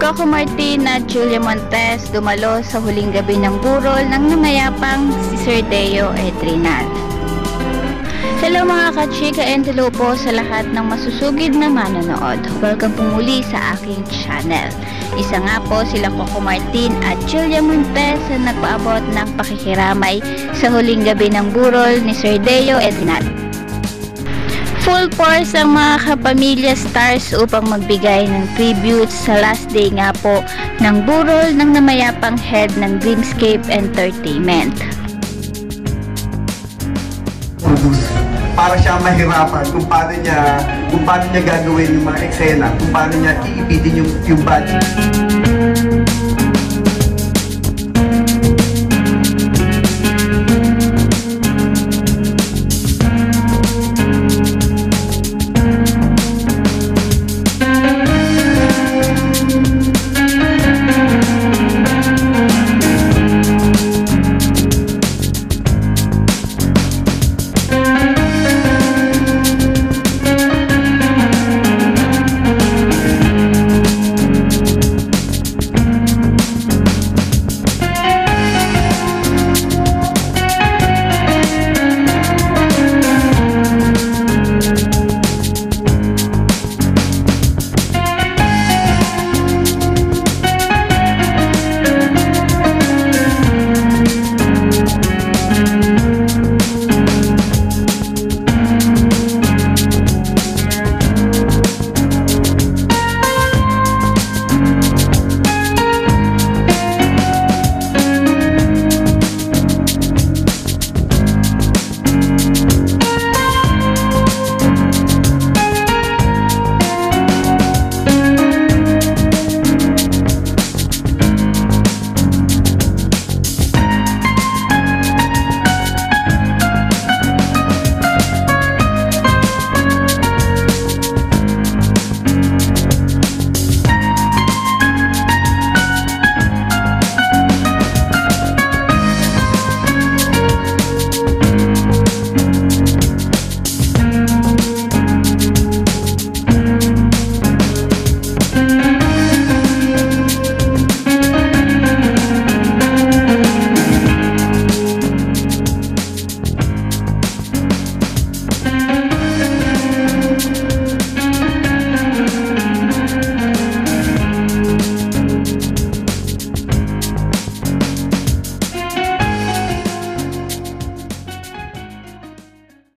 Coco Martin at Julia Montes dumalo sa huling gabi ng burol ng namayapang si Sir Deo Edrinal. Hello mga kachika and hello po sa lahat ng masusugid na manonood. Welcome po muli sa aking channel. Isa nga po sila Coco Martin at Julia Montes na nagpaabot ng pakikiramay sa huling gabi ng burol ni Sir Deo Edrinal. Full force ang mga kapamilya stars upang magbigay ng tribute sa last day nga po ng burol ng namayapang head ng Dreamscape Entertainment. Para siya mahirapan kung paano niya gagawin yung mga eksena, kung paano niya iipitin yung budget.